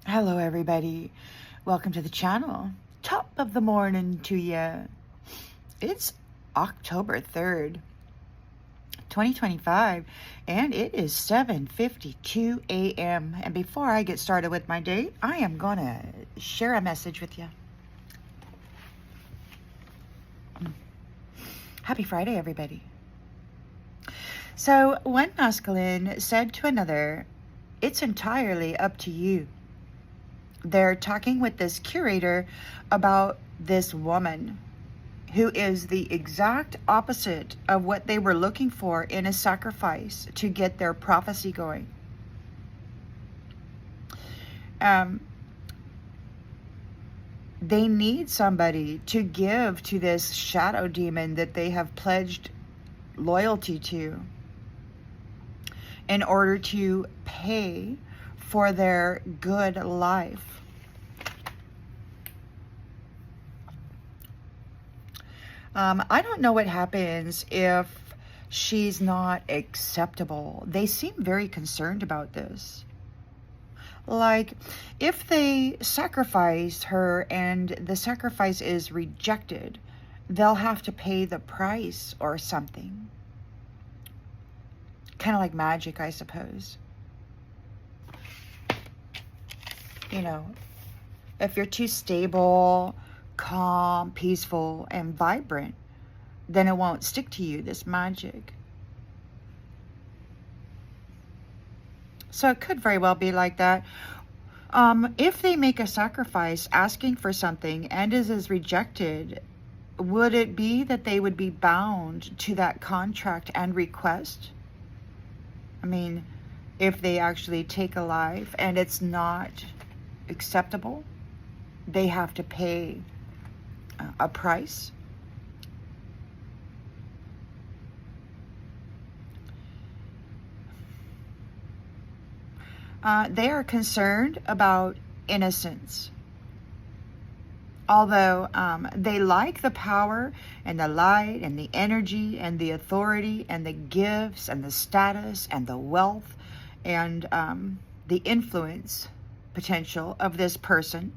Hello everybody, welcome to the channel. Top of the morning to you. It's October 3rd, 2025, and it is 7:52 a.m. And before I get started with my day, I am gonna share a message with you. Happy Friday, everybody. So one masculine said to another, "It's entirely up to you." They're talking with this curator about this woman who is the exact opposite of what they were looking for in a sacrifice to get their prophecy going. They need somebody to give to this shadow demon that they have pledged loyalty to in order to pay for their good life. I don't know what happens if she's not acceptable. They seem very concerned about this. Like, if they sacrifice her and the sacrifice is rejected, they'll have to pay the price or something. Kind of like magic, I suppose. You know, if you're too stable, calm, peaceful, and vibrant, then it won't stick to you, this magic. So it could very well be like that. If they make a sacrifice asking for something and is rejected, would it be that they would be bound to that contract and request? I mean, if they actually take a life and it's not acceptable, they have to pay a price. They are concerned about innocence. Although they like the power and the light and the energy and the authority and the gifts and the status and the wealth and the influence potential of this person,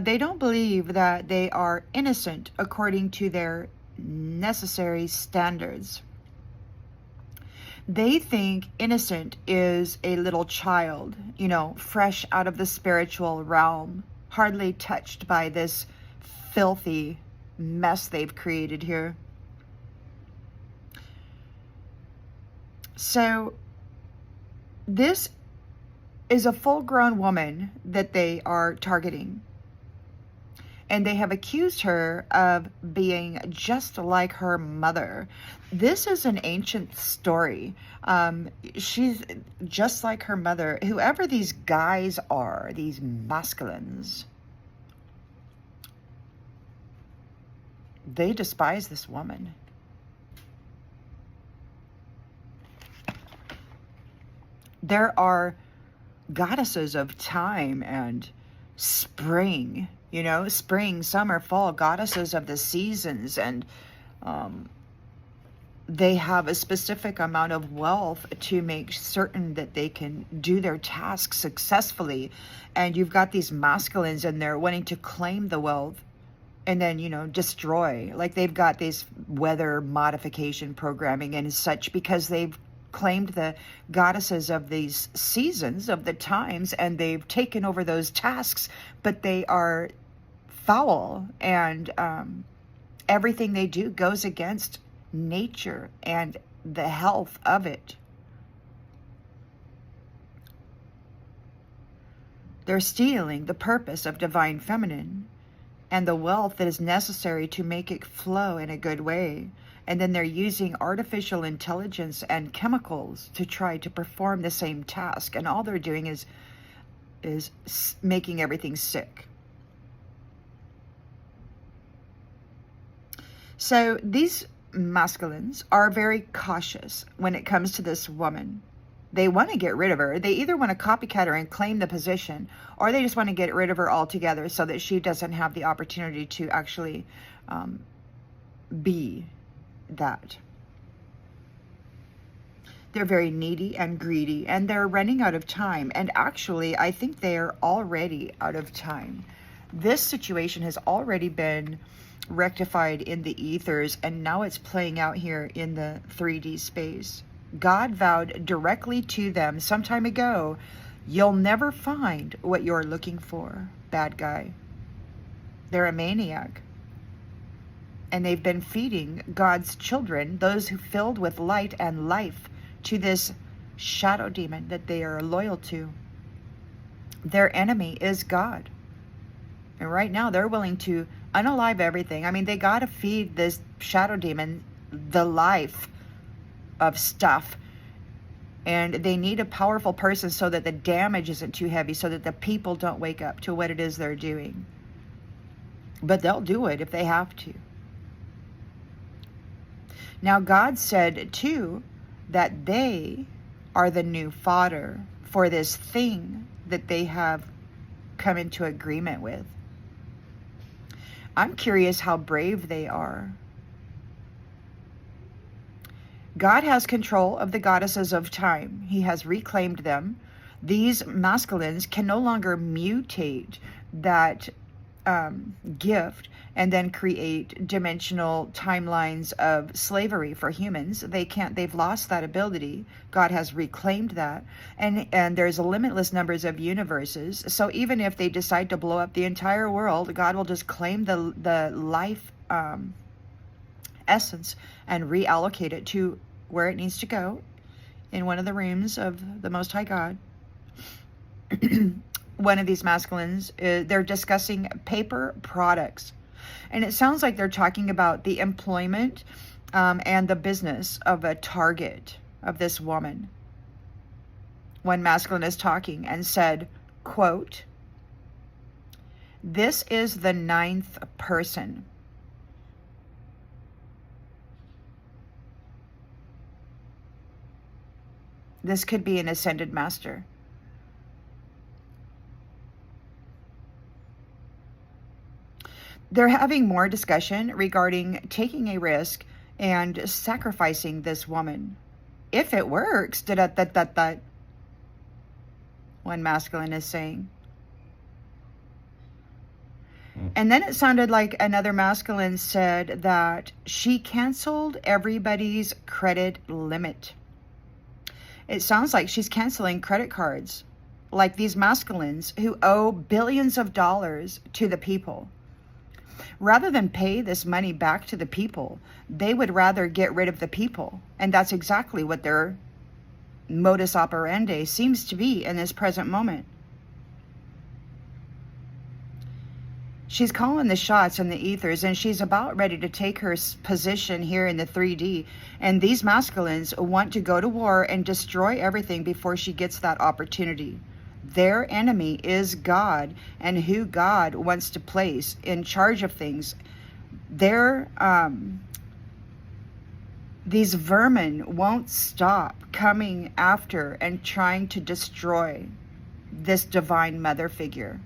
they don't believe that they are innocent according to their necessary standards. They think innocent is a little child, you know, fresh out of the spiritual realm, hardly touched by this filthy mess they've created here. So this is a full-grown woman that they are targeting. And they have accused her of being just like her mother. This is an ancient story. She's just like her mother. Whoever these guys are, these masculines, they despise this woman. There are goddesses of time and spring, you know, spring, summer, fall, goddesses of the seasons, and they have a specific amount of wealth to make certain that they can do their tasks successfully. And you've got these masculines in there wanting to claim the wealth and then, you know, destroy. Like, they've got this weather modification programming and such because they've claimed the goddesses of these seasons, of the times, and they've taken over those tasks, but they are foul, and everything they do goes against nature and the health of it. They're stealing the purpose of divine feminine and the wealth that is necessary to make it flow in a good way. And then they're using artificial intelligence and chemicals to try to perform the same task. And all they're doing is making everything sick. So these masculines are very cautious when it comes to this woman. They want to get rid of her. They either want to copycat her and claim the position, or they just want to get rid of her altogether so that she doesn't have the opportunity to actually be that. They're very needy and greedy, and they're running out of time. And actually, I think they are already out of time. This situation has already been rectified in the ethers, and now it's playing out here in the 3D space. God vowed directly to them some time ago, you'll never find what you're looking for, bad guy. They're a maniac. And they've been feeding God's children, those who filled with light and life, to this shadow demon that they are loyal to. Their enemy is God. And right now they're willing to unalive everything. I mean, they got to feed this shadow demon the life of stuff. And they need a powerful person so that the damage isn't too heavy, so that the people don't wake up to what it is they're doing. But they'll do it if they have to. Now, God said, too, that they are the new fodder for this thing that they have come into agreement with. I'm curious how brave they are. God has control of the goddesses of time. He has reclaimed them. These masculines can no longer mutate that gift and then create dimensional timelines of slavery for humans. They can't. They've lost that ability. God has reclaimed that, and there's limitless numbers of universes. So even if they decide to blow up the entire world, God will just claim the life essence and reallocate it to where it needs to go, in one of the rooms of the Most High God. One of these masculines, they're discussing paper products. And it sounds like they're talking about the employment and the business of a target of this woman. One masculine is talking and said, quote, "This is the 9th person. This could be an ascended master. They're having more discussion regarding taking a risk and sacrificing this woman. If it works, one masculine is saying. And then it sounded like another masculine said that she canceled everybody's credit limit. It sounds like she's canceling credit cards, like these masculines who owe billions of dollars to the people. Rather than pay this money back to the people, they would rather get rid of the people. And that's exactly what their modus operandi seems to be in this present moment. She's calling the shots in the ethers, and she's about ready to take her position here in the 3D. And these masculines want to go to war and destroy everything before she gets that opportunity. Their enemy is God, and who God wants to place in charge of things. These vermin won't stop coming after and trying to destroy this divine mother figure.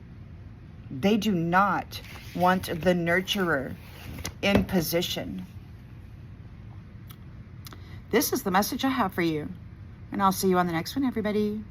They do not want the nurturer in position. This is the message I have for you. And I'll see you on the next one, everybody.